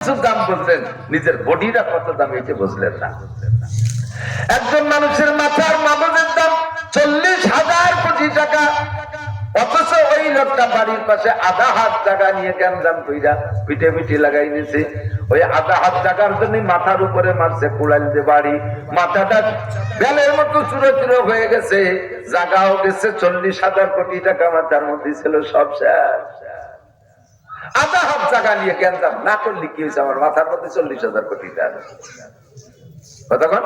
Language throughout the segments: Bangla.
দাম বুঝলেন, নিজের বডিটা কত দাম এটি বুঝলেন না। একজন মানুষের মাথার মগজের দাম 40,000 কোটি টাকা, অথচ ওই লোকটা বাড়ির পাশে আধা হাত জায়গা নিয়ে গ্যাঞ্জাম কইরা পিঠে পিঠে লাগাই নিয়েছে। ওই আধা হাত জায়গার জন্য মাথার উপরে মারছে কুড়াল দিয়ে বাড়ি, মাথাটা বেলের মতো চুরো চুরো হয়ে গেছে, জায়গাও গেছে। 40,000 কোটি টাকা মাথার মধ্যে ছিল, সব শেষ। আধা হাত জায়গা নিয়ে গ্যাঞ্জাম না করলে কি হয়েছে, আমার মাথার মধ্যে 40,000 কোটি টাকা। কতক্ষণ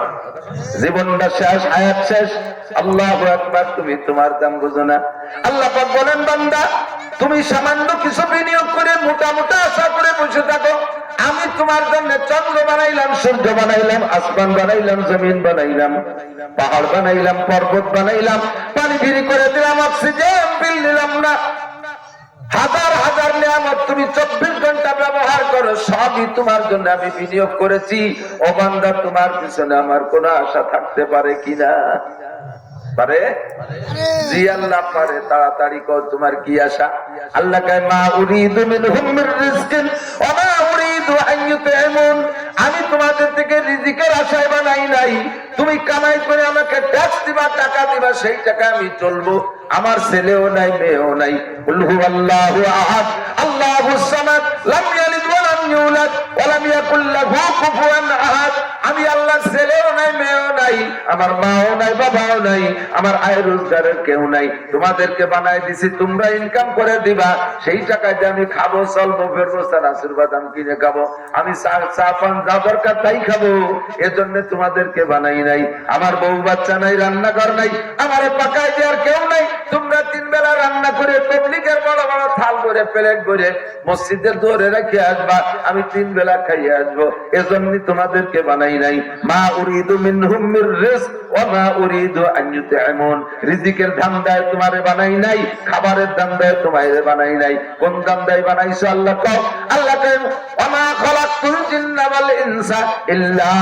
জীবনটা শেষ, হায়াত শেষ। আল্লাহু আকবার। তুমি তোমার দাম বুঝো না। আল্লাহ পাক বলেন, বান্দা তুমি সামান্য কিছু বিনিয়োগ করে মোটা মোটা আশা করে বসে থাকো, আমি তোমার জন্য চন্দ্র বানাইলাম, সূর্য বানাইলাম, আসমান বানাইলাম, জমিন বানাইলাম, পাহাড় বানাইলাম, পর্বত বানাইলাম, পানি ফিরি করে দিলাম, অক্সিজেন বিল দিলাম না। হাজার হাজার নিয়ামত তুমি 24 ঘন্টা ব্যবহার করো, সবই তোমার জন্য আমি বিনিয়োগ করেছি। ও বান্দা, তোমার পিছনে আমার কোন আশা থাকতে পারে কিনা? পারে? জি আল্লাহ পারে। তাড়াতাড়ি কর, তোমার কি আশা? আল্লাহ কয়, মা উরিদু মিনহুম মির রিজকিন ওয়া মা উরিদু আন ইউতঈমুন। আমি তোমাদের থেকে রিজিকের আশায় বানাই নাই। তুমি কামাই করে আমাকে ট্যাক্স দিবা, টাকা দিবা, সেই টাকা আমি চলবো। আমার ছেলেও নাই, মেয়েও নাই। কুল হুয়াল্লাহু আহাদ আল্লাহুস সামাদ লাম ইয়ালিদ ওয়া লাম ইউলাদ ওয়া লাম ইয়াকুল লাহু কুফুয়ান আহাদ। আমি আল্লাহর ছেলেও নাই, মেয়েও নাই, আমার মাও নাই, বাবাও নাই, আমার আয় রোজগারের কেউ নাই। তোমাদেরকে বানাই দিছি, তোমরা ইনকাম করে দিবা, সেই টাকায় যে আমি খাবো, চলবো, ফেরবো, তার আশীর্বাদ আমি কিনে খাবো, আমি চা পান যা দরকার তাই খাবো। এজন্য তোমাদেরকে বানাই নাই। আমার বউ বাচ্চা নাই, রান্নাঘর নাই, আমার পাকায় দেওয়ার কেউ নাই। তোমরা 3 বেলা রান্না করে তবলিগের বড় বড় থাল ভরে প্লেট ভরে মসজিদের দৌড়ে রেখে আসবা, আমি 3 বেলা খাইয়ে আসবো। এজন্য তোমাদেরকে বানাই নাই। মা উরিদু মিনহুম মির রিজক ওয়া মা উরিদু আন ইউতঈমুন। রিজিকের ধান্দায় তোমারে বানাই নাই, খাবারের ধান্দায় তোমারে বানাই নাই। কোন ধান্দায় বানাইছো আল্লাহ কও? আল্লাহ কয়, ওয়া মা খালাকতুল জিন্না ওয়াল ইনসা ইল্লা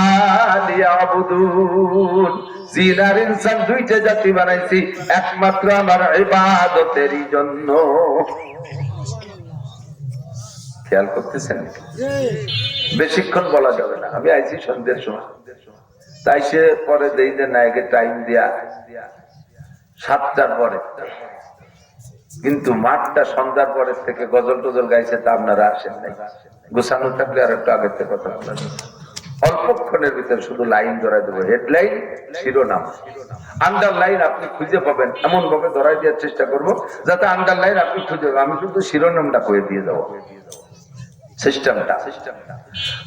লিয়াবুদুন। জিন আর ইনসান দুইটা জাতি বানাইছি একমাত্র আমার ইবাদতেরই জন্য। খেয়াল করতেছেন? বেশিক্ষণ বলা যাবে না। আমি আইছি সন্ধ্যের সময়, তাই সে পরে দেই যে নায়কে টাইম দিয়া 7টার পরে, কিন্তু মাঠটা সন্ধ্যার পরের থেকে গজল টজল গাইছে, তা আপনারা আসেন নাই। গোছানো থাকলে আর একটু আগের থেকে কথা বলা যাবে। অল্পক্ষণের ভিতরে শুধু লাইন ধরাই দেবো, হেডলাইন, শিরোনাম, আন্ডারলাইন আপনি খুঁজে পাবেন। এমন ভাবে ধরাই দেওয়ার চেষ্টা করব যাতে আন্ডারলাইন আপনি খুঁজে পাবেন। আমি শুধু শিরোনামটা কয়ে দিয়ে যাবো, সিস্টেমটা।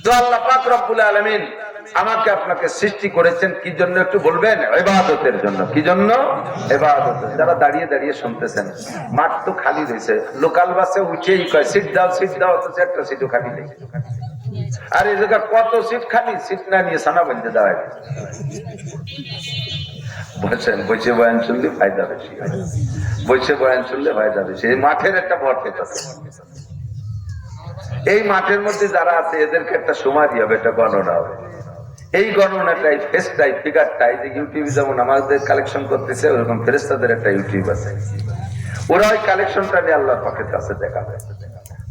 তো আল্লাহ পাক রব্বুল আলামিন আমাকে আপনাকে সৃষ্টি করেছেন কি জন্য একটু বলবেন? ইবাদতের জন্য। কি জন্য? ইবাদত। যারা দাঁড়িয়ে দাঁড়িয়ে শুনতেছেন, মাঠ তো খালি রয়েছে, লোকাল বাসে উঠেই কয় সিট দাও, সিট দাও, অথচ একটা সিটও খালি নেই। আর এই জায়গা কত সিট খালি, সিট না নিয়ে সানা বন্ধে দাঁড়ায় বসেন। বসে বয়ান শুনলে ফায়দা বেশি, বসে বয়ান শুনলে ফায়দা বেশি। এই মাঠের একটা বরকত আছে। এই মাঠের মধ্যে যারা আছে এদেরকে একটা সমাধি হবে, একটা গণনা হবে। এই গণনাটাই, ফেসটাই, ফিগারটাই, যে ইউটিউবে যেমন আমাদের কালেকশন করতেছে, ওরকম ফেরেশতাদের একটা ইউটিউব আছে, ওরা ওই কালেকশনটা নিয়ে আল্লাহর পাকের কাছে দেখাবে।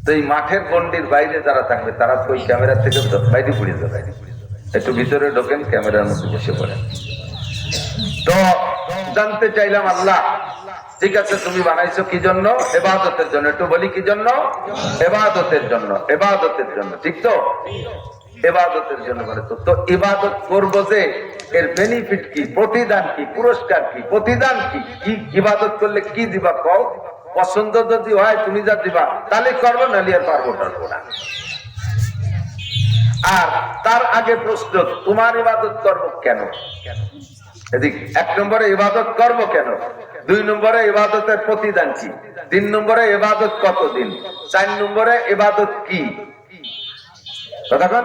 তো এই মাঠের গন্ডির বাইরে যারা থাকবে তারা তো ওই ক্যামেরা থেকে বাইরে পড়ে যাবে। একটু ভিতরে ঢোকেন, ক্যামেরার মধ্যে বসে পড়েন। তো জানতে চাইলাম, আল্লাহ ঠিক আছে, তুমি বানাইছো কি জন্য? ইবাদতের জন্য। একটু বলি কি জন্য? ইবাদতের জন্য। ইবাদতের জন্য, ঠিক তো? ইবাদতের জন্য বলে তো ইবাদত করবো যে এর বেনিফিট কি, প্রতিদান কি, পুরস্কার কি, প্রতিদান কি, কি ইবাদত করলে কি দিবা কও? পছন্দ যদি হয় তুমি যা দিবা তাহলে করবো, নাহলে আর পারবো না। আর তার আগে প্রশ্ন, তোমার ইবাদত করবো কেন? এদিক 1 নম্বরে ইবাদত করবো কেন, 2 নম্বরে ইবাদতের প্রতিদান কি, 3 নম্বরে ইবাদত কতদিন, 4 নম্বরে ইবাদত কি। তখন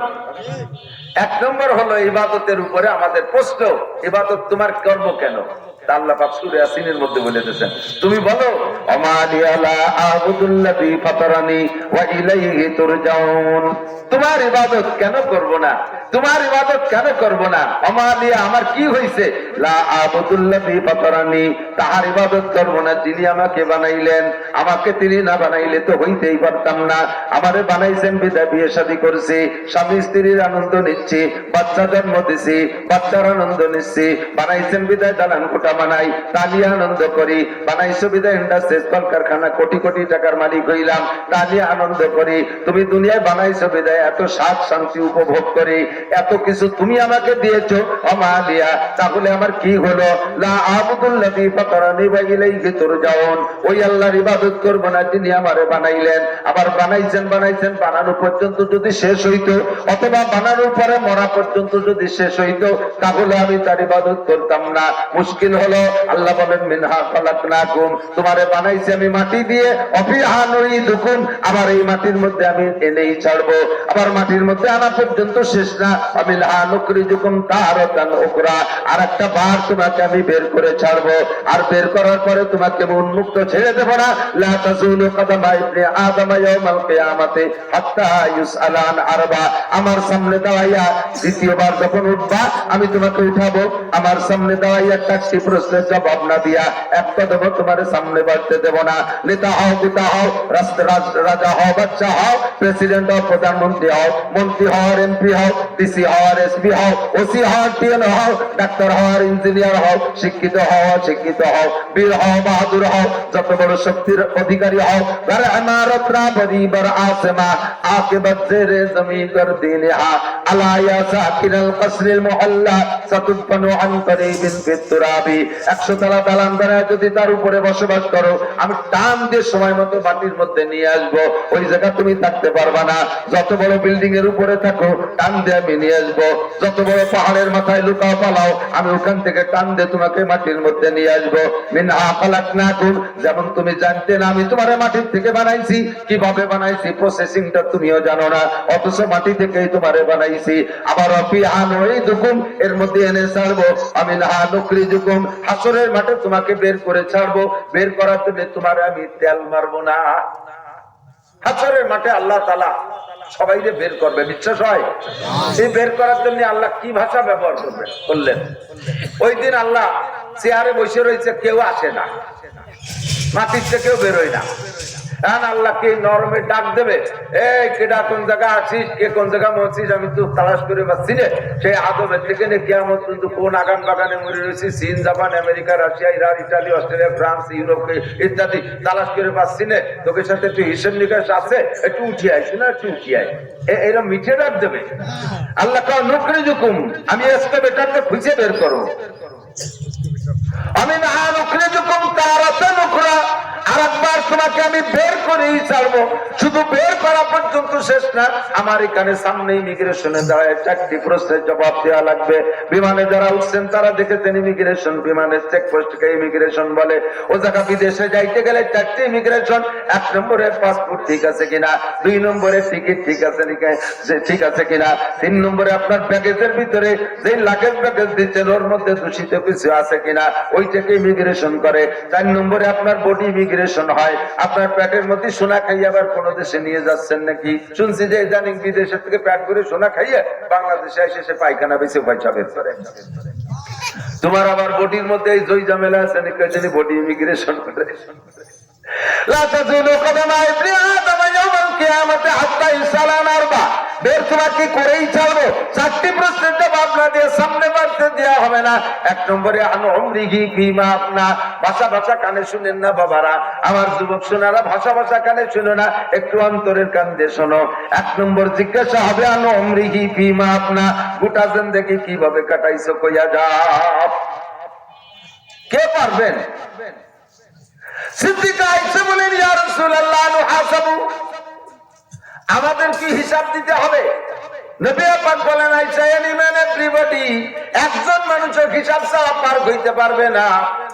1 নম্বর হলো ইবাদতের উপরে আমাদের প্রশ্ন, ইবাদত তোমার করবো কেন? আল্লাহ পাক সূরা ইয়াসিনের মধ্যে বলে দিয়েছেন, তুমি বলো আমালিয়ালা আবুদুল্লাযী ফাতারানি ওয়া ইলাইহি তুরজাউন। তোমার ইবাদত কেন করব না? তোমার ইবাদত কেন করব না? আমালিয়া, আমার কি হয়েছে? লা আবুদুল্লাযী ফাতারানি, তাহার ইবাদত করব না যিনি আমাকে বানাইলেন। আমাকে তিনি না বানাইলে তো হইতেই পারতাম না। আমারে বানাইছেন বিধায় বিয়ে শাদী করছি, স্বামী স্ত্রীর আনন্দ নিচ্ছি, বাচ্চা জন্ম দিছি, বাচ্চার আনন্দ নিচ্ছি। বানাইছেন বিধায় দালান কোঠা বানাই, তা নিয়ে আনন্দ করি। বানাইছো বিধায় ইন্ডাস্ট্রিজ কলকারখানা কোটি কোটি টাকার মালিক হইলাম, তা নিয়ে আনন্দ করি। তুমি দুনিয়ায় বানাইছো বিধায় এত স্বাদ শান্তি উপভোগ করি, এত কিছু তুমি আমাকে দিয়েছো। আমালিয়া, তাহলে আমার কি হলো? লা আবুদুল্লাযী ফাতারানি ওয়া ইলাইহি তুরজাউন, ওই আল্লাহর ইবাদত করব না যিনি আমারে বানাইলেন। আবার বানাইছেন বানানো পর্যন্ত যদি শেষ হইতো, অথবা বানানোর পরে মরা পর্যন্ত যদি শেষ হইতো, তাহলে আমি তার ইবাদত করতাম না। মুশকিল হলো, আল্লাহ বলেন মিনহা খালাকনাকুম, তোমারে বানাইছি আমি মাটি দিয়ে, অফিহা নুঈদুকুম, আবার এই মাটির মধ্যে আমি এনেই ছাড়বো। আবার মাটির মধ্যে আনা পর্যন্ত শেষ না, আমিনহা নুখরিজুকুম তারাতান উখরা, আরেকটা বার তোমাকে আমি বের করে ছাড়বো। আর বের করার পরে তোমাকে উন্মুক্ত ছেড়ে দেব না। লা তাযুলু কদমা ইবনে আদম ইয়াউমাল কিয়ামাতি হাত্তা ইউসআলা আন আরবা, আমার সামনে দাঁড়াইয়া দ্বিতীয়বার যখন উঠবা আমি তোমাকে উঠাবো। আমার সামনে দাঁড়াইয়া চারটি প্রশ্নের জবাব না দিয়া একটা দেব তোমার সামনে বাড়তে দেব না। নেতা হও, পিতা হও, রাজা হও, বাচ্চা হও, প্রেসিডেন্ট হও, প্রধানমন্ত্রী হও, মন্ত্রী হও, এমপি হও, ডিসি হও, এসপি হও, ওসি হও, টিএন হও, ডাক্তার হও, ইঞ্জিনিয়ার হও, শিক্ষিত হও, অশিক্ষিত হও, বীর হও, বাহাদুর হও, যত বড় শক্তির অধিকারী হও, তার ইমারত রাবরি বার আসমা আকিবাত জেরে জমি কর দিনহা আলা ইয়া সাকিনাল কসরিল মুহাল্লা সাতুফানু আন করিবিন ফিত তুরাবি, 100 তলা দালান বানায় যদি তার উপরে বসবাস করো, আমি টান দিয়ে সময় মতো মাটির মধ্যে নিয়ে আসবো। ওই জায়গা তুমি থাকতে পারবা না। যত বড় বিল্ডিং এর উপরে থাকো, টান দিয়ে আমি নিয়ে আসবো। যত বড় পাহাড়ের মাথায় লুকাও পালাও, আমি ওখান থেকে টান দিয়ে তোমাকে মাটির মধ্যে নিয়ে আসবো। মিনহা খালাকনাকুম, যেমন তুমি জানতে না আমি তোমারে মাটির থেকে বানাইছি, কিভাবে বানাইছি প্রসেসিংটা তুমিও জানো না, অথচ মাটি থেকেই তোমারে বানাইছি। আবার ফিহা নুঈদুকুম, এর মধ্যে এনে ছাড়বো। আমিনহা নুখরিজুকুম, হাসরের মাঠে তোমাকে বের করে ছাড়বো। বের করার জন্য তোমারে আমি তেল মারবো না। হাসরের মাঠে আল্লাহ তাআলা সবাইকে বের করবে, বিশ্বাস হয়? এই বের করার জন্য আল্লাহ কি ভাষা ব্যবহার করলেন? ওই দিন আল্লাহ চেয়ারে বসে রয়েছে, কেউ আসে না, মাটির থেকেও বেরোয় না। আল্লাহকে নরমে ডাক দেবে, এই কেডা কোন জায়গা আছিস, কে কোন জায়গা মরছিস, আমি তো তালাশ করে পাচ্ছি না। সেই আদমের থেকে কিয়ামত পর্যন্ত কোন আগান বাগানে মরে রয়েছি, চীন, Japan, America, Russia, Iran, Italy, Australia, France, Europe ইত্যাদি তালাশ করে পাচ্ছি না। তোকে সাথে একটু হিসেব নিকাশ আছে, একটু উঠিয়ে আইছি না, একটু উঠিয়ে আয়, এরা মিঠে ডাক দেবে। আল্লাহ কা নুখরিজুকুম, আমি আজকে বেটারকে খুঁজে বের করো। আমি না নুখরিজুকুম তারাতান উখরা, আরেকবার তোমাকে আমি বের করেই ছাড়বো। শুধু বের করা পর্যন্ত শেষ না, আমার এখানে সামনে ইমিগ্রেশনে দাঁড়ায় 4টি প্রশ্নের জবাব দেওয়া লাগবে। বিমানে যারা উঠছেন তারা দেখেছেন ইমিগ্রেশন, বিমানের চেকপোস্টকে ইমিগ্রেশন বলে। ও জায়গা বিদেশে যাইতে গেলে 4টি ইমিগ্রেশন। 1 নম্বরে পাসপোর্ট ঠিক আছে কিনা, 2 নম্বরে টিকিট ঠিক আছে কিনা, 3 নম্বরে আপনার ব্যাগেজের ভিতরে যে লাগেজ দিচ্ছেন ওর মধ্যে দূষিত কিছু আছে কিনা, ওইটাকে ইমিগ্রেশন করে। 4 নম্বরে আপনার বডি ইমিগ্রেশন হয়, আপনার পেটের মধ্যে সোনা খাইয়ে আবার কোন দেশে নিয়ে যাচ্ছেন নাকি। শুনছি যে জানি বিদেশের থেকে পেট করে সোনা খাইয়ে বাংলাদেশে এসে সে পায়খানা বেশি পয়সা বের করে। তোমার আবার বডির মধ্যে এই জয় ঝামেলা আছে নাকি, বডি ইমিগ্রেশন করে। লা তাযুলু কদমা ইবনে আদম ইয়াউমাল কিয়ামাতি হাত্তা ইউসআলা আন আরবা, বের তোমাকে করেই ছাড়বো। 4টি প্রশ্নের জবাব না দিয়ে সামনে বাড়তে দেওয়া হবে না। 1 নম্বরে আন উমরিহি ফিমা আফনা, ভাষা কানে শুনেন না বাবারা, আমার যুবক সোনারা, ভাষা কানে শুনো না, একটু অন্তরের কান দিয়ে শোনো। 1 নম্বর জিজ্ঞাসা হবে আন উমরিহি ফিমা আফনা, গোটা জিন্দেগি কিভাবে কাটাইছো কইয়া যাও। কে পারবেন? সিদ্দিক আয়েশা বলেন, ইয়া রাসূলুল্লাহ নুহাসাবু, আমাদের কি হিসাব দিতে হবে? নবী পাক বলেন, আয়েশা এনি ম্যান এভরিবডি, একজন মানুষও হিসাব ছাড়া পার হইতে পারবে না।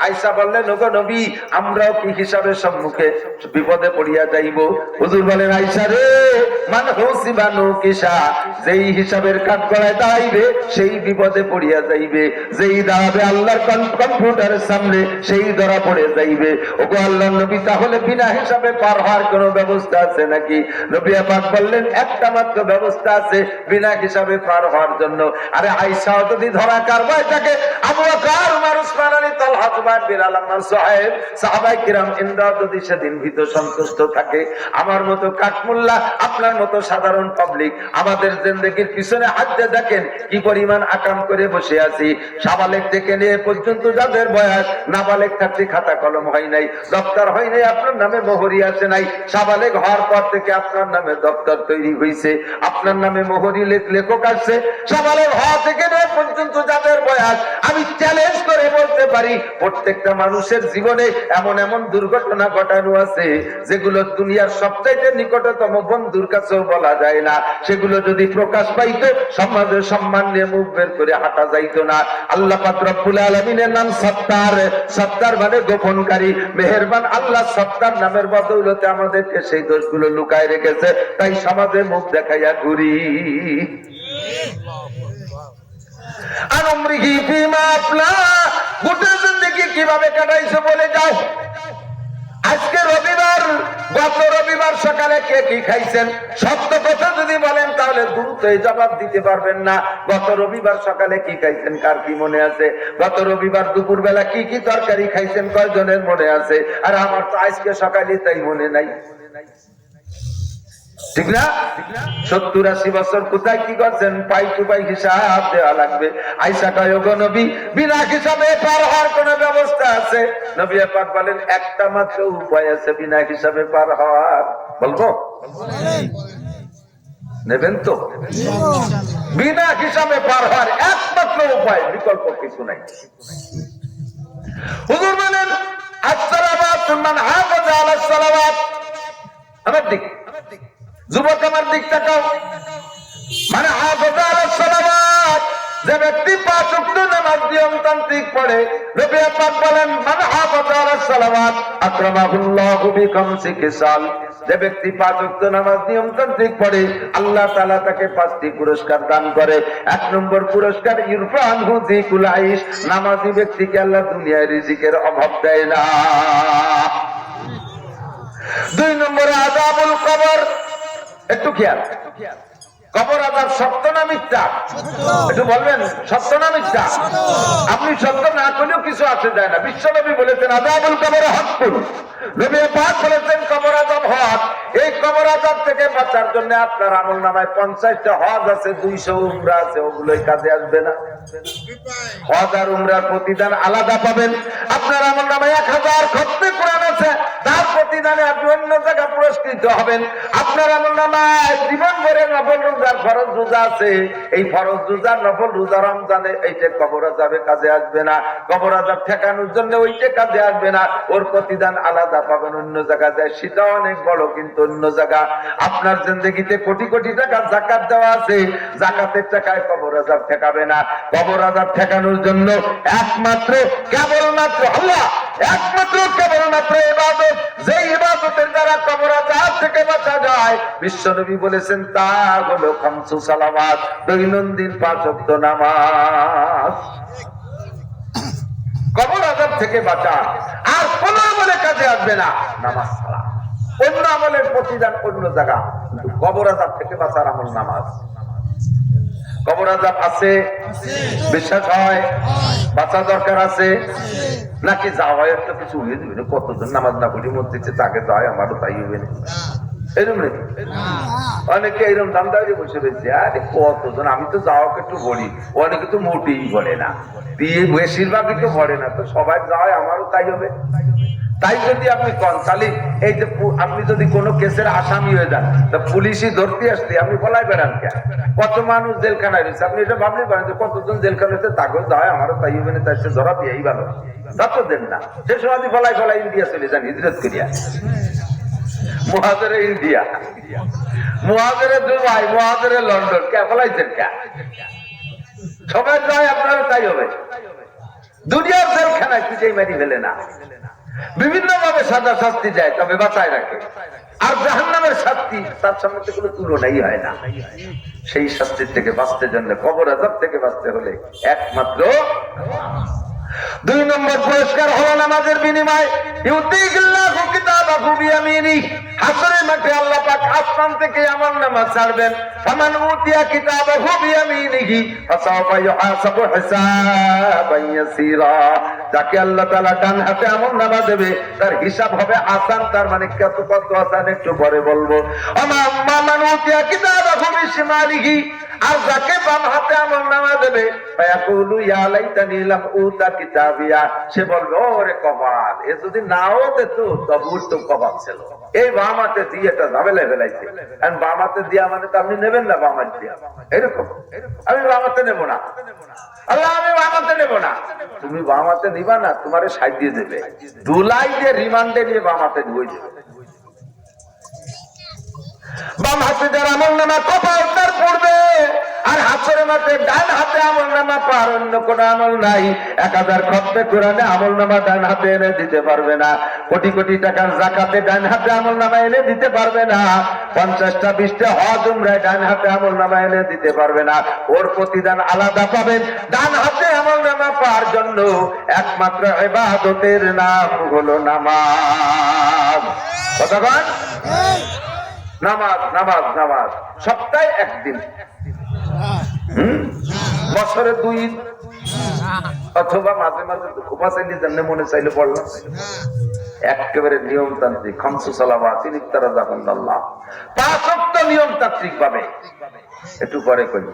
আয়েশা বললেন, ওগো নবী, আমরাও কি হিসাবের সম্মুখে বিপদে পড়িয়া যাইব? হুজুর বলেন, আয়েশা রে, মান হুসিবানু কিসা, যেই হিসাবের কাঠ গড়ায় দাঁড়াইবে সেই বিপদে পড়িয়া যাইবে, যেই দাঁড়াবে আল্লাহর কম্পিউটারের সামনে সেই ধরা পড়ে যাইবে। ওগো আল্লাহর নবী, তাহলে বিনা হিসাবে পার হওয়ার কোন ব্যবস্থা আছে নাকি? নবী পাক বললেন, একটা মাত্র ব্যবস্থা আছে, বিনা হিসাবে পার হওয়ার জন্য। আরে আয়েশা যদি ধরা কারবায় থাকে, আবু বকর, উমর, উসমান, আলী, তালহা, জুবাইর, বিলাল, আম্মার, সুহাইব, সাহাবায়ে কিরাম ইনরা যদি সেদিন ভীত সন্তুষ্ট থাকে, আমার মতো কাঠমুল্লা, আপনার মতো সাধারণ পাবলিক আমাদের জিন্দেগির পিছনে হাত দিয়ে দেখেন কি পরিমাণ আকাম করে বসে আছি। সাবালেক থেকে নিয়ে পর্যন্ত যাদের বয়স, নাবালেক থাকতে খাতা কলম হয় নাই, দপ্তর হয় নাই, আপনার নামে মোহরি আসে নাই। সাবালেক হওয়ার পর থেকে আপনার নামে দপ্তর তৈরি হয়েছে, আপনার নামে মোহরি লেখক আসছে। সাবালেক হওয়া থেকে নিয়ে পর্যন্ত যাদের বয়স, আমি চ্যালেঞ্জ করে বলতে পারি প্রত্যেকটা মানুষের জীবনে এমন এমন দুর্ঘটনা ঘটানো আছে যেগুলো দুনিয়ার সবচাইতে নিকটতম বন্ধুর কাছেও বলা যায় না। সেগুলো যদি প্রকাশ পাইতো, সমাজের সম্মান নিয়ে মুখ বের করে হাঁটা যাইতো না। আল্লাহ পাক রব্বুল আলামিনের নাম সত্তার। সত্তার মানে গোপনকারী। মেহেরবান আল্লাহ সত্তার নামের বদৌলতে আমাদেরকে সেই দোষগুলো লুকায় রেখেছে, তাই সমাজে মুখ দেখাইয়া ঘুরি। গোটা জিন্দেগি কিভাবে কাটাইছো বলে যাও। আজকে রবিবার, গত রবিবার সকালে কে কি খাইছেন? সত্য কথা যদি বলেন তাহলে দ্রুত জবাব দিতে পারবেন না। গত রবিবার সকালে কি খাইছেন কার কি মনে আছে? গত রবিবার দুপুর বেলা কি কি তরকারি খাইছেন কয়জনের মনে আছে? আর আমার তো আজকে সকালে তাই মনে নাই, ঠিক না? 70-80 বছর কোথায় কি করছেন? পাই টু পাই হিসাব দেওয়া লাগবে। আয়েশা কয়, ওগো নবী, বিনা হিসাবে পার হওয়ার কোন ব্যবস্থা আছে? নবী পাক বলেন, একটা মাত্র উপায় আছে বিনা হিসাবে পার হওয়ার। বলবো? নেবেন তো? বিনা হিসাবে পার হওয়ার একমাত্র উপায়, বিকল্প কিছু নাই। হুজুর বলেন, আসসালাওয়াত মান হাফাযা আলাস সালাওয়াত। আমার দিক যুবক, আমার দিক তাকাও। মানে হাফাযা আলাস সালাওয়াত, যে ব্যক্তি 5 ওয়াক্ত নামাজ নিয়মতান্ত্রিক পড়ে, নবী পাক বলেন, মান হাফাযা আলাস সালাওয়াত আকরামাহুল্লাহু বিখামসি খিসাল। যে ব্যক্তি 5 ওয়াক্ত নামাজ নিয়মতান্ত্রিক পড়ে, আল্লাহ তাআলা তাকে 5টি পুরস্কার দান করে। 1 নম্বর পুরস্কার, ইরফানহু যিকুল আইশ। নামাজি ব্যক্তিকে আল্লাহ দুনিয়ায় রিজিকের অভাব দেয় না। 2 নম্বরে আযাবুল কবর। একটু খেয়াল, কবর আযাব সত্য না মিথ্যা? একটু বলবেন, সত্য না মিথ্যা? আপনি সত্য না করলেও কিছু আসে যায় না। বিশ্বনবী বলেছেন, আযাবুল কবর হাক্কুন। নবী পাক বলেছেন কবর আযাব হক। এই কবর আযাব থেকে বাঁচার জন্য আপনার আমলনামায় 50টা হজ আছে, 200 উমরা আছে, ওগুলোই কাজে আসবে না। হজ আর উমরার প্রতিদান আলাদা পাবেন। আপনার আমলনামায় 1000 খতমে কোরআন আছে, তার প্রতিদানে আপনি অন্য জায়গায় পুরস্কৃত হবেন। আপনার আমলনামায় জীবন ভরে নফল রোজার ফরজ রোজা আছে, এই ফরজ রোজা, নফল রোজা রমজানে, এইটা কবর আযাবে কাজে আসবে না। কবর আযাব ঠেকানোর জন্য ওইটা কাজে আসবে না, ওর প্রতিদান আলাদা পাবেন অন্য জায়গা যায়। সেটা অনেক বড়, কিন্তু অন্য জায়গা। আপনার জিন্দেগিতে কোটি কোটি টাকা যাকাত দেওয়া আছে, যাকাতের টাকায় কবর আযাব ঠেকাবে না। কবর আযাব ঠেকানোর জন্য একমাত্র কেবলমাত্র আল্লাহ, একমাত্র কেবলমাত্র ইবাদত, যে ইবাদতের দ্বারা কবর আযাব থেকে বাঁচা যায়, বিশ্বনবী বলেছেন তা হলো খামসু সালাওয়াত, দৈনন্দিন 5 ওয়াক্ত নামাজ। কবর আযাব থেকে বাঁচা আর কোন আমলে কাজে আসবে না নামাজ ছাড়া। অন্য আমলের প্রতিদান অন্য জায়গা, কিন্তু কবর আযাব থেকে বাঁচার আমল নামাজ। কবর আযাব আছে, বিশ্বাস হয়? বাঁচা দরকার আছে নাকি? যাওয়া একটা কিছু হয়ে যাবে, কতজন নামাজ না পড়ি মসজিদে, তাকে যায়, আমারও তাই হবে না, এরকম নাকি? অনেকে এরকম দাম দাঁড়িয়ে বসে রয়েছে, আরে কতজন, আমি তো যাওয়াকে একটু বলি, অনেকে তো মোটেই বলে না, দিয়ে বেশিরভাগই তো বলে না, তো সবাই যায়, আমারও তাই হবে। তাই যদি আপনি কন, তাহলে এই যে আপনি যদি কোনো কেসের আসামি হয়ে যান, তা পুলিশই ধরতে আসতে আপনি বলাই বেড়ান কেন? কত মানুষ জেলখানায় রয়েছে, আপনি এটা ভাবলে পারেন যে কতজন জেলখানা হয়েছে, তাকেও যায়, আমারও তাই হবে না, তাই সে ধরা দিয়েই ভালো, তত দেন না। সে সময় ফলাই ফলাই ইন্ডিয়া চলে যান, হিজরত করিয়া। মুহাজিরে ইন্ডিয়া, মুহাজিরে দুবাই, মুহাজিরে লন্ডন, কে ফলাইছেন কে? সবাই যায়, আপনারও তাই হবে। দুনিয়ার জেলখানায় কিছুই মারি ফেলে না, বিভিন্ন ভাবে সাজা শাস্তি যায়, তবে বাঁচায় রাখে। আর জাহান্নামের শাস্তি তার সামনে কোনো তুলনাই হয় না। সেই শাস্তির থেকে বাঁচতে জন্য, কবর আযাব থেকে বাঁচতে হলে একমাত্র 2 নম্বর পুরস্কার হলো নামাজের বিনিময়। ইউতিকিল্লাহু কিতাবাহু বিয়ামিনিহি। হাসরের মাঠে আল্লাহ পাক আসমান থেকে আমলনামা ছাড়বেন। ফামান উতিয়া কিতাবাহু বিয়ামিনিহি ফাসাওফা ইউহাসাবু হিসাবান ইয়াসীরা। যাকে আল্লাহ তাআলা ডান হাতে আমলনামা দেবে তার হিসাব হবে আসান। তার মানে কত আসান একটু পরে বলবো। মান উতিয়া কিতাবাহু বিশিমালিহি, আর যাকে বাম হাতে আমলনামা দেবে ফায়াকুলু ইয়া লাইতানি লাম উতা কিতাবিয়া, সে বলবে ওরে কপাল, এ যদি নাও দিত তবু তো কপাল ছিল। এই বাম হাতে দিয়ে এটা ঝামেলা ফেলাইছে। কারণ বাম হাতে দিয়া মানে তো আপনি নেবেন না বাম হাত দিয়া, এরকম আমি বাম হাতে নেবো না। আল্লাহ আমি বাম হাতে নেবো না। তুমি বাম হাতে নিবা না, তোমারে সাইড দিয়ে দেবে, দুলাই দিয়ে রিমান্ডে নিয়ে বাম হাতে নিয়ে যাবে। বাম হাতে যার আমলনামা কপাল তার পড়বে, আর হাসরের মাঠে ডান হাতে আমলনামা পার অন্য কোন আমল নাই। 1000 খতমে কোরআনে আমলনামা ডান হাতে এনে দিতে পারবে না। কোটি কোটি টাকার যাকাতে ডান হাতে আমলনামা এনে দিতে পারবে না। 50টা 20টা হজ উমরায় ডান হাতে আমলনামা এনে দিতে পারবে না। ওর প্রতিদান আলাদা পাবেন। ডান হাতে আমলনামা পাওয়ার জন্য একমাত্র ইবাদতের নাম হলো নামাজ। কতক্ষণ? নামাজ নামাজ নামাজ। সপ্তাহে একদিন, বছরে 2 দিন, অথবা মাঝে মাঝে খোপা চাইলে জানলে মনে চাইলে পড়লাম। একেবারে নিয়মতান্ত্রিক, খামসু সালাওয়াত ইফতারা জাকাতুল্লাহ, 5 ওয়াক্ত নিয়মতান্ত্রিক ভাবে। একটু পরে কই।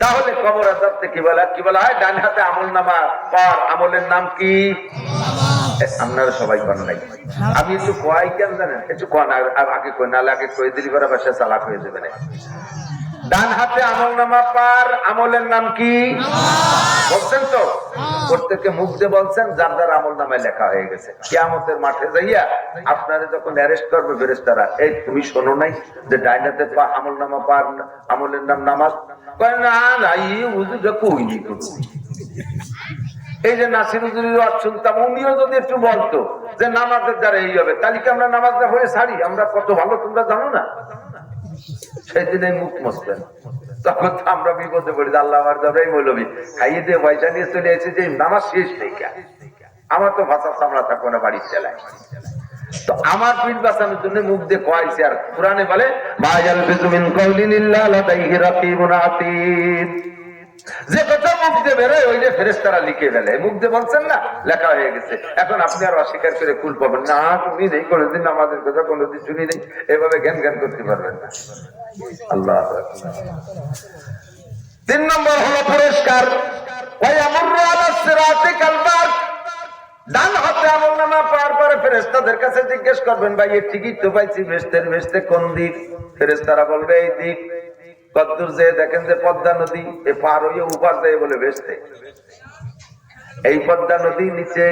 তাহলে কবর আযাব থেকে কি বলা হয়? ডান হাতে আমলনামা পার আমলের নাম কি? আপনারা সবাই কোন নাই। আমি একটু কয় কেন জানেন? একটু কোন আগে কই, না লাগে কই দিলি করে বাসা চালাক হয়ে যাবে না। ডান হাতে আমলনামা পার আমলের নাম কি বলছেন তো? প্রত্যেককে মুখ দিয়ে বলছেন, যার যার আমলনামায় লেখা হয়ে গেছে। কিয়ামতের মাঠে যাইয়া আপনারা যখন অ্যারেস্ট করবে ফেরেশতারা, এই তুমি শোনো নাই যে ডান হাতে আমলনামা পার আমলের নাম নামাজ? কয় না না, এই হুজুরটা কইনি। এই যে নাসির হুজুরের ওয়াজ শুনতাম, উনিও যদি একটু বলতো যে নামাজের দ্বারা এই হবে, তাহলে কি আমরা নামাজটা হয়ে ছাড়ি? আমরা কত ভালো তোমরা জানো না? সেদিনে মুখ মসলেন, তখন তো আমরা বিপদে পড়ি। আল্লাহ আমার যাবেই মৌলবী খাইয়ে দিয়ে পয়সা নিয়ে চলে এসেছে যে নামাজ শেষ থেকে আমার তো ভাষা সামলা থাকবো না, বাড়ির চালায়। তো আমার পিঠ বাঁচানোর জন্য মুখ দিয়ে কয়েছে। আর কোরআনে বলে মায়াল বিজুমিন কওলিন ইল্লা লাদাইহি রাকিবুন আতীদ, যে কথা মুখ দিয়ে বেরোয় ওই যে ফেরেশতারা লিখে ফেলে। মুখ দিয়ে বলছেন না, লেখা হয়ে গেছে। এখন আপনি আর অস্বীকার করে কুল পাবেন না, তুমি নেই কোনোদিন আমাদের কথা কোনোদিন শুনি নেই, এভাবে জ্ঞান জ্ঞান করতে পারবেন না। আল্লাহ। 3 নম্বর হলো পুরস্কার। ওয়ায়ামুরু আলা সিরাতি কালবার, ডান হাতে আমলনামা পার পরে ফেরেশতাদের কাছে জিজ্ঞেস করবেন, ভাই এর টিকিট তো পাইছি, বেহেশতে কোন দিক? ফেরেশতারা বলবে এই দিক। কদ্দুর যে দেখেন যে পদ্মা নদী, এ পার হইয়ে উপার যায় বলে বেহেশতে। এই পদ্মা নদী নিচে,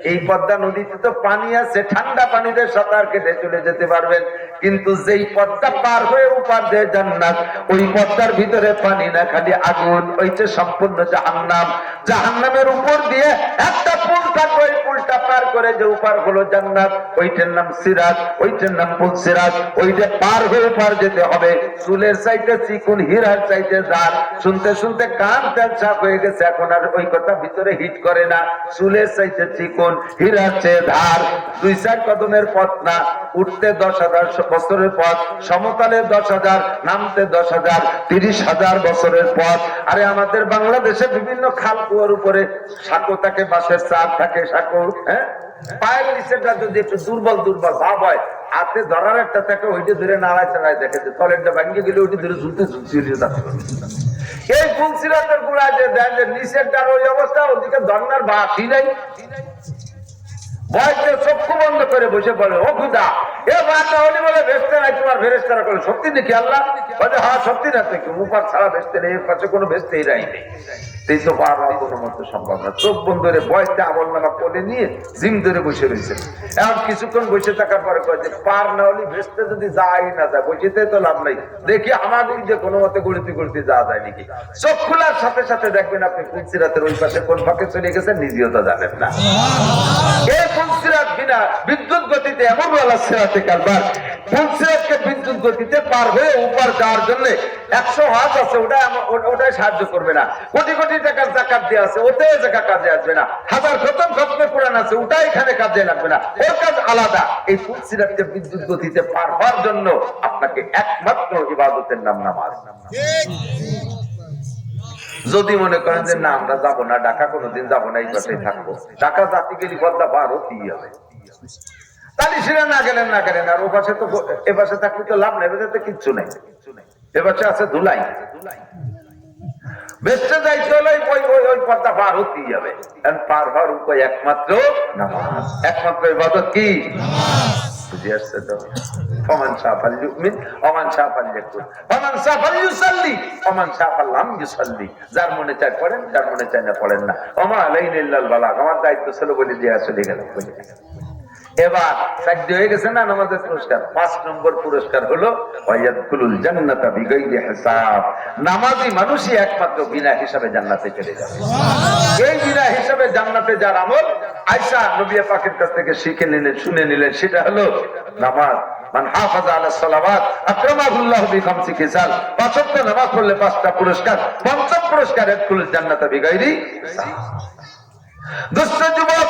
এই পদ্মা নদীতে তো পানি আছে, ঠান্ডা পানিতে সাঁতার কেটে চলে যেতে পারবেন। কিন্তু যেই পদ্মা পার হয়ে উপার দিয়ে জান্নাত, ওই পদ্মার ভিতরে পানি না, খালি আগুন। ওইটা সম্পূর্ণ জাহান্নাম। জাহান্নামের উপর দিয়ে একটা পুল থাকবে, ওই পুলটা পার করে যে উপার হলো জান্নাত, ওইটার নাম সিরাত, ওইটার নাম পুল সিরাত। ওইটা পার হয়ে পার যেতে হবে। চুলের চাইতে চিকুন, হীরার চাইতে জার। শুনতে শুনতে কান তেল সাপ হয়ে গেছে, এখন আর ওই কথা ভিতরে হিট করে না। চুলের চাইতে চিকুন, হীরার চেয়ে ধার। 2-4 কদমের পথ না, উঠতে 10,000 বছরের পথ, সমতলে 10,000, নামতে 10,000, 30,000 বছরের পথ। আরে আমাদের বাংলাদেশে বিভিন্ন খাল কুয়ার উপরে সাঁকো থাকে, বাঁশের চার থাকে, সাঁকো। হ্যাঁ, পায়ের নিচেটা যদি একটু দুর্বল ভাব হয়, হাতে ধরার একটা থাকে, ওইটা ধরে নাড়ায় চাড়ায় দেখে যে তলেরটা ভাঙিয়ে গেলে ওইটা ধরে ঝুলতে এই ফুলসিরাতের গুড়া যে দেন যে নিচেরটার ওই অবস্থা, ওদিকে ধর্নার বাসি নাই। ভয়তে চক্ষু বন্ধ করে বসে পড়ে, ও খুদা এ বাচ্চা হলি বলে বেচতে নাই তোমার ফেরেশতারা করে। সত্যি নাকি আল্লাহ? বলে হ্যাঁ সত্যি না, থেকে মুপার ছাড়া বেচতে নেই, এর কাছে কোনো বেচতেই নাই নেই। এই তো পার হওয়া কোনো মতো সম্ভব না। চোখ বন্ধ করে ভয়তে আমলনামা কোলে নিয়ে জিম ধরে বসে রয়েছে। এখন কিছুক্ষণ বসে থাকার পরে কয় যে পার না হলে বেচতে যদি যাই না যায়, বসেতে তো লাভ নাই, দেখি আমাদের যে কোনো মতে গড়িতে যাওয়া যায় নাকি। চোখ খোলার সাথে সাথে দেখবেন আপনি ফুলসিরাতের ওই পাশে কোন ফাঁকে চলে গেছেন, নিজেও তো জানেন না। এই ফুলসিরাত বিনা বিদ্যুৎ গতিতে এমন বলা সিরাতে কারবার, ফুলসিরাতকে বিদ্যুৎ গতিতে পার হয়ে উপর যাওয়ার জন্য 100 হাত আছে, ওটাই সাহায্য করবে না। কোটি কোটি টাকার যাকাত দেওয়া আছে, ওতে জাকাত কাজে আসবে না। 1000 খতম খতমে কোরআন আছে, ওটা এখানে কাজে লাগবে না, ওর কাজ আলাদা। এই ফুলসিরাতকে বিদ্যুৎ গতিতে পার হওয়ার জন্য আপনাকে একমাত্র ইবাদতের নাম নামাজ। যদি মনে করেন যে না আমরা যাবো না ঢাকা, কোনোদিন যাবো না, এই পাশে থাকবো, ঢাকা জাতি গেলি বদলা বার হতেই হবে, তাহলে সেটা না গেলেন আর ও পাশে তো এ পাশে থাকলে তো লাভ নেই, এবারে কিচ্ছু নেই। এ পাশে আছে ধুলাই, বেসতে যাইতে হলে ওই পর্দা পার হতেই হবে। পার হওয়ার উপায় একমাত্র নামাজ, একমাত্র ইবাদত কি? বুঝে আসছে তো? ওমান শাফাল ইউমিন ওমান শাফাল ইয়াকুল ওমান শাফাল ইউসাল্লি ওমান শাফাল লাম ইউসাল্লি। যার মনে চায় পড়েন, যার মনে চায় না পড়েন না। ওমা আলাইনা ইল্লাল বালাগ, আমার দায়িত্ব ছিল বলে দিয়ে চলে গেল। এবার চাকরি হয়ে গেছে না নামাজের পুরস্কার। 5 নম্বর পুরস্কার হলো ওয়ায়াদখুলুল জান্নাতা বিগাইরি হিসাব। নামাজি মানুষই একমাত্র বিনা হিসাবে জান্নাতে চলে যাবে। এই বিনা হিসাবে জান্নাতে যার আমল আয়েশা নবী পাকের কাছ থেকে শিখে নিলেন, শুনে নিলেন, সেটা হলো নামাজ। মান হাফাজা আলা সালাওয়াত আকরামাহুল্লাহু বিখামসি খিসাল। 5 ওয়াক্ত নামাজ পড়লে 5টা পুরস্কার। পঞ্চম পুরস্কার ইয়াদখুলুল জান্নাতা বিগাইরি হিসাব। দুষ্ট যুবক,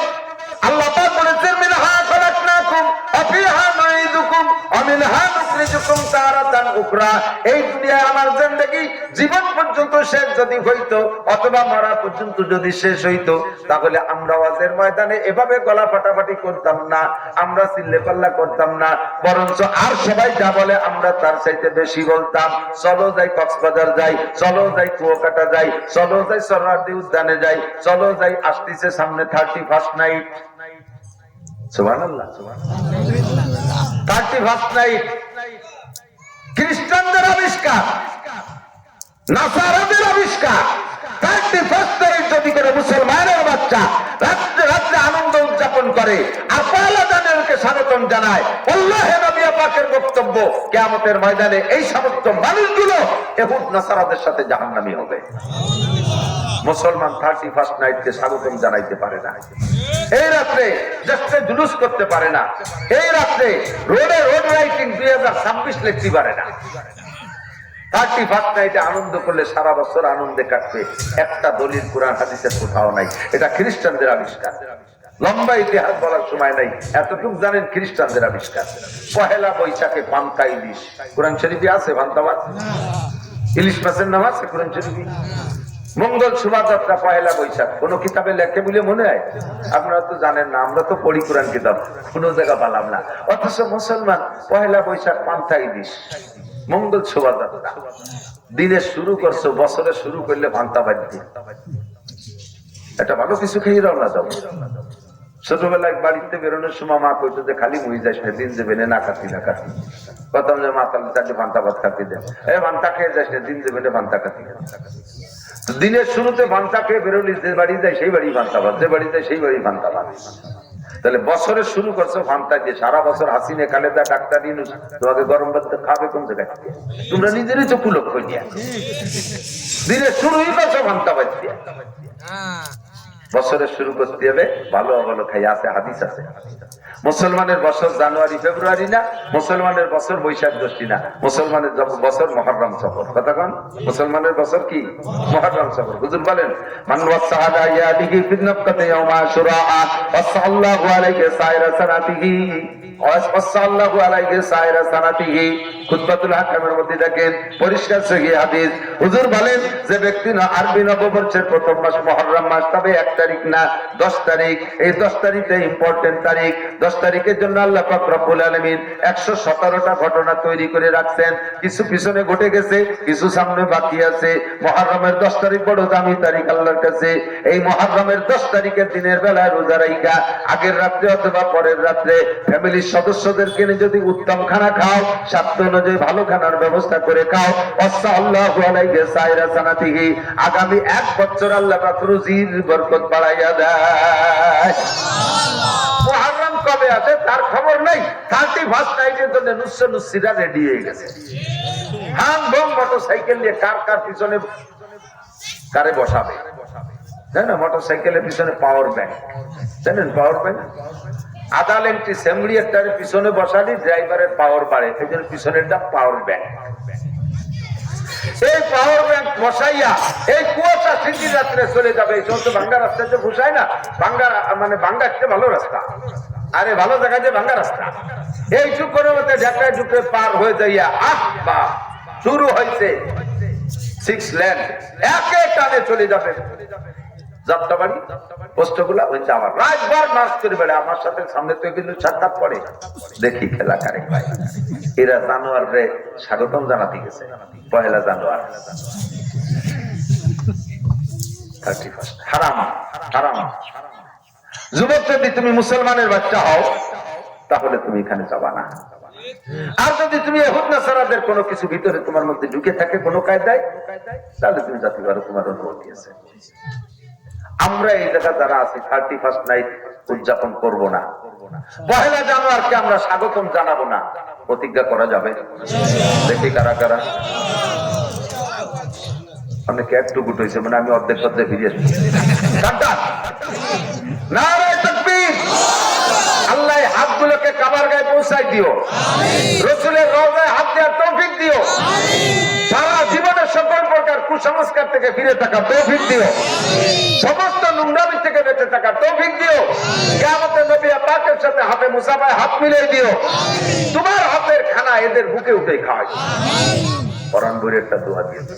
আল্লাহ পাক বলেছেন মিনহা খালাকনাকুম ওয়া ফিহা নুঈদুকুম ওয়া মিনহা নুখরিজুকুম তারাতান উখরা। এই দুনিয়ায় আমার জিন্দেগি জীবন পর্যন্ত শেষ যদি হইতো অথবা মরা পর্যন্ত যদি শেষ হইতো, তাহলে আমরা ওয়াজের ময়দানে এভাবে গলা ফাটাফাটি করতাম না, আমরা চিল্লাপাল্লা করতাম না, বরঞ্চ আর সবাই যা বলে আমরা তার চাইতে বেশি বলতাম। চলো যাই কক্সবাজার যাই, চলো যাই কুয়াকাটা যাই, চলো যাই সরোয়ার্দী উদ্যানে যাই, চলো যাই আসতেছে সামনে 31st নাইট। সুবহানাল্লাহ, সুবহানাল্লাহ। 31st নাইট খ্রিস্টানদের আবিষ্কার, নাসারাদের আবিষ্কার। 31st নাইট যদি করে মুসলমানের বাচ্চা রাত্রে রাত্রে আনন্দ উদযাপন করে আর পয়লা জানুয়ারিকে স্বাগতম জানায়, আল্লাহর নবী পাকের বক্তব্য কিয়ামতের ময়দানে এই সমস্ত মানুষগুলো ইহুদ নাসারাদের সাথে জাহান্নামী হবে। মুসলমান 31st নাইটকে স্বাগতম জানাইতে পারে না, এই রাত্রে জাস্টে জুলুস করতে পারে না, এই রাত্রে রোড রাইটিং 2026 লিখতে পারে না। 31st নাইটে আনন্দ করলে সারা বছর আনন্দে কাটবে, একটা দলিল কোরআন হাদিসের কোথাও নাই। এটা খ্রিস্টানদের আবিষ্কার, লম্বা ইতিহাস বলার সময় নাই, এতটুকু জানেন খ্রিস্টানদের আবিষ্কার। পহেলা বৈশাখে পান্তা ইলিশ, কোরআন শরীফে আছে পান্তা মাছ, ইলিশ মাছের নাম আছে কোরআন শরীফে। মঙ্গল শোভাযাত্রা পহেলা বৈশাখ, কোন কিতাবে লেখে বলে মনে হয়? আপনারা তো জানেন না, আমরা তো পড়ি কোরআন কিতাব, কোন জায়গা পালাম না। অথচ মুসলমান পহেলা বৈশাখ পান্তা ইলিশ, মঙ্গল শোভাযাত্রা। দিনে শুরু করছো, বছরে শুরু করলে ভান্তা বাড়তে, এটা ভালো কিছু খেয়ে রওনা যাও। ছোটবেলায় বাড়িতে বেরোনোর সময় মা কইতো যে খালি মুই যাস না, দিন যাবে না কাটি না কাটি, প্রথম যে মা তাহলে চারটে ভান্তা ভাত খাতে দেন, ভান্তা খেয়ে যাস না, দিন যাবে না ভান্তা কাটি। দিনের শুরুতে ভান্তা খেয়ে বেরোলি, যে বাড়ি যায় সেই বাড়ি ভান্তা ভাত, যে বাড়ি যায় সেই বাড়ি ভান্তা ভাত। তাহলে বছরে শুরু করছো ভান্তা দিয়ে, সারা বছর হাসিনে খালেদা ডাক্তার ইউনূস তোমাকে গরম ভাত খাবে কোন জায়গায়? তোমরা নিজেরই তো কুলক্ষ দিয়া দিনের শুরুই করছো ভান্তা ভাত দিয়ে। বছরে শুরু করতে হবে ভালো ভালো খাই, আছে হাদিস আছে। মুসলমানের বছর জানুয়ারি ফেব্রুয়ারি না, মুসলমানের বছর বৈশাখ জ্যৈষ্ঠ না, মুসলমানের বছর মুহররম সফর। কতক্ষণ মুসলমানের বছর কি? মুহররম সফর। হুজুর বলেন মান ওয়াসাদা ইয়াদিহি ফিন নাফকাতি ইয়াউমা আশুরা ওয়াসাল্লাহু আলাইহি সাইরা সানাতিহি ওয়াসাল্লাহু আলাইহি সাইরা সানাতিহি। খুতবাতুল হাকামের মধ্যে দেখেন পরিষ্কার সহিহ হাদিস। হুজুর বলেন যে ব্যক্তি না আরবি নববর্ষের প্রথম মাস মুহররম মাস, তবে 1 তারিখ না 10 তারিখ, এই 10 তারিখটা ইম্পর্টেন্ট তারিখ। 10 তারিখের জন্য আল্লাহ পাক রব্বুল আলামিন 117টা ঘটনা তৈরি করে রাখছেন। কিছু পিছনে ঘটে গেছে, কিছু সামনে বাকি আছে। মুহররমের 10 তারিখ বড় দামি তারিখ আল্লাহর কাছে। এই মুহররমের 10 তারিখের দিনের বেলায় রোজা রাখা, আগের রাত্রে অথবা পরের রাত্রে ফ্যামিলির সদস্যদেরকে নিয়ে যদি উত্তম খানা খাও, সাধ্য অনুযায়ী ভালো খানার ব্যবস্থা করে খাও, আল্লাহু আলাইহি সাইরা সানাতিহি, আগামী 1 বছর আল্লাহ পাক রুজির বরকত বাড়াইয়া দেয়। মুহররম কবে আছে তার খবর নাই, 31st নাইটের জন্য নুসরা রেডি হয়ে গেছে। হাং বং মোটরসাইকেল নিয়ে কার পিছনে কারে বসাবে, জানেন? মোটরসাইকেলের পিছনে পাওয়ার ব্যাংক, জানেন পাওয়ার ব্যাংক? আধা লেংটি সেমড়ি একটার পিছনে বসালি ড্রাইভারের পাওয়ার বাড়ে, এই জন্য পিছনেরটা পাওয়ার ব্যাংক। এই পাওয়ার ব্যাংক বসাইয়া এই কুয়াশা সিটির রাত্রে চলে যাবে। এই সমস্ত ভাঙ্গা রাস্তা যে ঘুষায় না, ভাঙ্গা মানে ভাঙ্গা একটা ভালো রাস্তা, আরে ভালো জায়গায় যে ভাঙ্গা রাস্তা, এইটুক করে মধ্যে ঢাকায় ঢুকে পার হয়ে যাইয়া আহ বা শুরু হয়েছে 6 লেন, একে টানে চলে যাবে যাত্রাবাড়ি পোস্টগুলা হয়েছে। আমার রাতভর নাচ করে বেড়ে আমার সাথে সামনে তো কিন্তু সাক্ষাৎ পড়ে, দেখি খেলা কারে ভাই। এরা জানোয়ার রে স্বাগতম জানাতে গেছে, পহেলা জানুয়ারি 31 হারাম হারাম। যুবক যদি তুমি মুসলমানের বাচ্চা হও তাহলে তুমি এখানে যাবা না। আর যদি তুমি ইহুদ নাসারাদের কোনো কিছু ভিতরে তোমার মধ্যে ঢুকে থাকে কোনো কায়দায়, তাহলে তুমি যেতে পারো, তোমার অনুমতি আছে। আমরা এই জায়গা যারা আছি 31st নাইট উদযাপন করব না, পহেলা জানুয়ারিকে আমরা স্বাগতম জানাবো না, প্রতিজ্ঞা করা যাবে? দেখি কারা কারা। অনেকে একটু গুট হয়েছে, মানে আমি অর্ধেক পথে ফিরে এসেছি। নারে তাকবীর। আল্লাহ হাতগুলোকে কাবার গায়ে পৌঁছাই দিও, রসুলের রওজায় হাত দেওয়ার তৌফিক দিও, সারা জীবনের সকল প্রকার কুসংস্কার থেকে ফিরে থাকার তৌফিক দিও, সমস্ত নোংরামি থেকে বেঁচে থাকার তৌফিক দিও। কিয়ামতে নবী পাকের সাথে হাতে মুসাফায় হাত মিলিয়ে দিও, তোমার হাতের খানা এদের বুকে উঠে খায়। কোরআন বইয়ের একটা দোয়া দিয়েছে,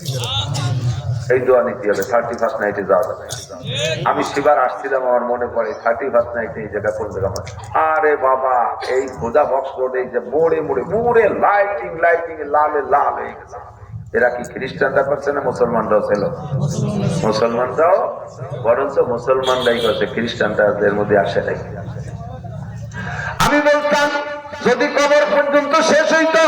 এই দোয়া নিতে হবে। 31st নাইটে যাওয়া যাবে। আমি সেবার আসছিলাম, আমার মনে পড়ে 31st নাইটে এই জায়গা কোন জায়গা, আরে বাবা এই খোদা বক্স রোড, এই যে মোড়ে মোড়ে মোড়ে লাইটিং লাইটিং লালে লাল হয়ে গেছে। এরা কি খ্রিস্টানরা করছে না মুসলমানরাও ছিল? মুসলমানরাও, বরঞ্চ মুসলমানরাই করছে, খ্রিস্টানরা এর মধ্যে আসে নাই। আমি বলতাম যদি কবর পর্যন্ত শেষ হইতো,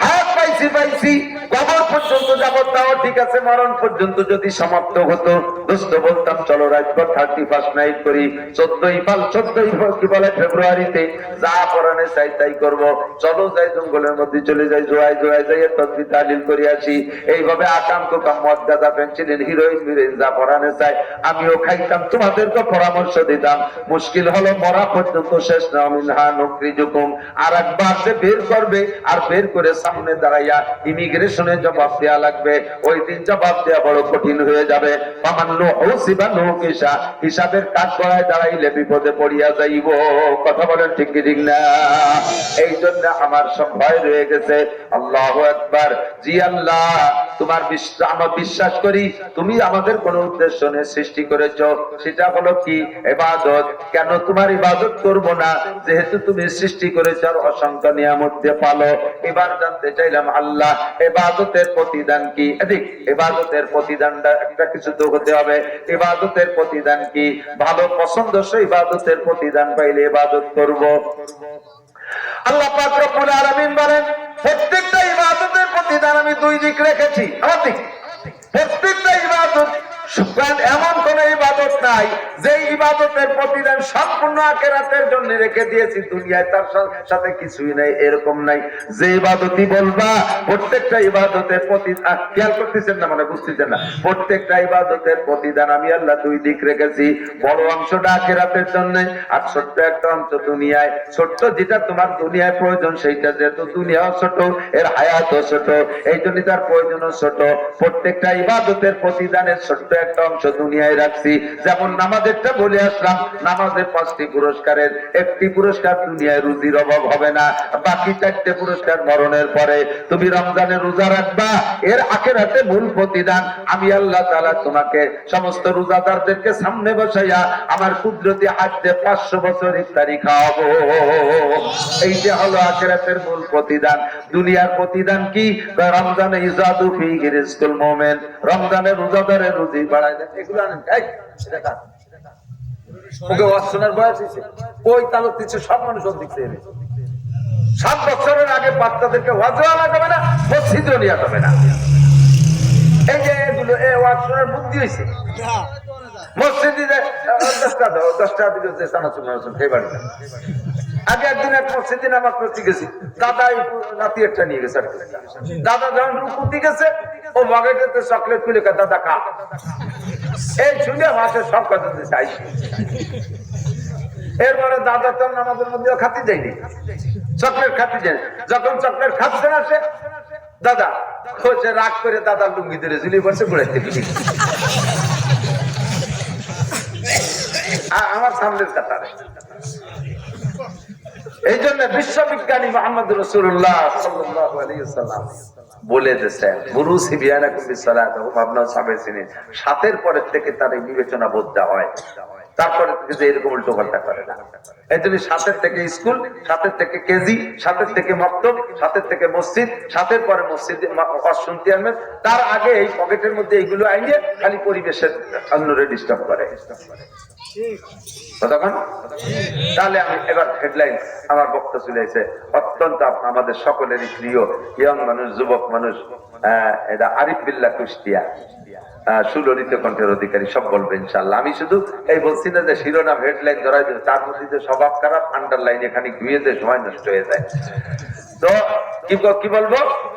হাত পাইছি পাইছি, কবর পর্যন্ত যাবো তাও ঠিক আছে, মরণ পর্যন্ত যদি সমাপ্ত হতো, দোস্ত বলতাম চলো রাতভর 31st নাইট করি। 14 কি বলে ফেব্রুয়ারিতে যা পরানে চাই তাই করবো, চলো যাই জঙ্গলের মধ্যে চলে যাই, জোয়াই জোয়াই যাই তসবিহ তাহলিল করে আসি। এইভাবে আকাম কোকাম মদ গাঁজা পেন্সিলিন হিরোইন মিরেন যা পরানে চাই আমিও খাইতাম, তোমাদেরকে পরামর্শ দিতাম। মুশকিল হলো মরা পর্যন্ত শেষ না, মিনহা নুখরিজুকুম, আর একবার সে বের করবে, আর বের করে সামনে দাঁড়াইয়া ইমিগ্রেশনে জবাব দেওয়া লাগবে। ওই দিন জবাব দেওয়া বড় কঠিন হয়ে যাবে। হিসাবের কাজ করায় দাঁড়াইলে বিপদে পড়িয়া যাইব। কথা বলেন ঠিক কি ঠিক না? এই জন্য আমার সব ভয় রয়ে গেছে। আল্লাহু আকবার। জি আল্লাহ, তোমার আমরা বিশ্বাস করি তুমি আমাদের কোন উদ্দেশ্য নিয়ে সৃষ্টি করেছো, সেটা হলো কি? ইবাদত। কেন তোমার ইবাদত করব না? যেহেতু তুমি সৃষ্টি করেছো আর অসংখ্য নিয়ামত দিয়ে পালো। এবার জানতে চাইলাম আল্লাহ ইবাদতের প্রতিদান কি? এদিক ইবাদতের প্রতিদানটা একটা কিছু তো হতে হবে। ইবাদতের প্রতিদান কি? ভালো পছন্দসই ইবাদতের প্রতিদান পাইলে ইবাদত করব। আল্লাহ পাক রব্বুল আলামিন বলেন প্রত্যেকটা ইবাদতের প্রতিদান আমি 2 দিক রেখেছি। প্রত্যেকটা ইবাদত, এমন কোন ইবাদত নাই যে ইবাদতের প্রতিদান সম্পূর্ণ আখিরাতের জন্য রেখে দিয়েছি, দুনিয়ায় তার সাথে কিছুই নাই, এরকম নাই। যে ইবাদতই বলবা প্রত্যেকটা ইবাদতের প্রতিদান, খেয়াল করতেছেন না, মানে বুঝতেছেন না, প্রত্যেকটা ইবাদতের প্রতিদান আমি আল্লাহ 2 দিক রেখেছি। বড় অংশটা আখিরাতের জন্য, আর ছোট্ট একটা অংশ দুনিয়ায়। ছোট্ট যেটা তোমার দুনিয়ায় প্রয়োজন সেইটা, যেহেতু দুনিয়াও ছোট, এর হায়াতও ছোট, এই জন্য তার প্রয়োজনও ছোট। প্রত্যেকটা ইবাদতের প্রতিদানের ছোট্ট একটা অংশ দুনিয়ায় রাখছি। যেমন নামাজেরটা বলে আসলাম, নামাজের 5টি পুরস্কারের 1টি পুরস্কার দুনিয়ায় রুজির অভাব হবে না, বাকি 4টে পুরস্কার মরণের পরে। তুমি রমজানে রোজা রাখবা, এর আখিরাতে মূল প্রতিদান আমি আল্লাহ তাআলা তোমাকে সমস্ত রোজাদারদেরকে সামনে বসাইয়া আমার কুদরতি হাত দিয়ে 500 বছর ইফতারি খাওয়াবো। এই যে হলো আখিরাতের মূল প্রতিদান। দুনিয়ার প্রতিদান কি? রমজানে ইজাদু ফি রিজকুল মুমিন, রমজানে রোজাদারের রুজি বাড়ায় দেন। এগুলো আনেন, এই এটা কার? ওকে ওয়াসনার বয়স হইছে, ওই তালুক দিচ্ছে, সব মানুষ ওর দিচ্ছে। 7 বছরের আগে বাচ্চাদেরকে ওয়াজও আনা যাবে না, মসজিদেও নিয়ে যাবে না। এই যে এগুলো এই ওয়াসনার বুদ্ধি হইছে। মসজিদে 10 টাকা দিলে যে চানাচুর মানাচুর খেয়ে বাড়ি না। আগে একদিন এক মসজিদে নামাজ পড়তে গেছি, দাদা নাতি একটা নিয়ে গেছে। দাদা যখন রুকুতে গেছে, ও বাগেটাতে চকলেট তুলে দাদা খা। এই শুনে মাসে সব কথা চাই। এরপরে দাদা তো নামাজের মধ্যে খাতি যায়নি, চকলেট খাতি যায়। যখন চকলেট খাচ্ছে না, সে দাদা হচ্ছে রাগ করে দাদার লুঙ্গি ধরে ঝুলিয়ে পড়ছে ঘুরাইতে আমার সামনের কাতারে। এই জন্য বিশ্ববিজ্ঞানী মোহাম্মদ রাসূলুল্লাহ সাল্লাল্লাহু আলাইহি ওয়াসাল্লাম বলে দিয়েছেন বুরুসি বিয়ানাকুম বিসসালাত ওয়া ভাবনা সাবেসিন, সাতের পরের থেকে তার এই বিবেচনা বোধ হয়, তারপরে থেকে যে এরকম উল্টো পাল্টা করে না। এই জন্য সাতের থেকে স্কুল, সাতের থেকে কেজি, সাতের থেকে মক্তব, সাতের থেকে মসজিদ, সাতের পরে মসজিদে শুনতে আনবেন, তার আগে এই পকেটের মধ্যে এইগুলো আইনে খালি পরিবেশের অন্যরে ডিস্টার্ব করে। কতক্ষণ? তাহলে আমি এবার হেডলাইন আমার বক্তব্য চলে এসেছে অত্যন্ত আমাদের সকলেরই প্রিয় ইয়ং মানুষ, যুবক মানুষ, এটা আরিফ বিল্লাহ কুষ্টিয়া, সুললিত কণ্ঠের অধিকারী, সব বলবে ইনশাল্লাহ। আমি শুধু এই বলছি না যে শিরোনাম হেডলাইন ধরাই দেবে, তার মধ্যে যে স্বভাব খারাপ আন্ডারলাইন এখানে ধুয়ে দিয়ে সময় নষ্ট হয়ে যায়। তো কি বলবো?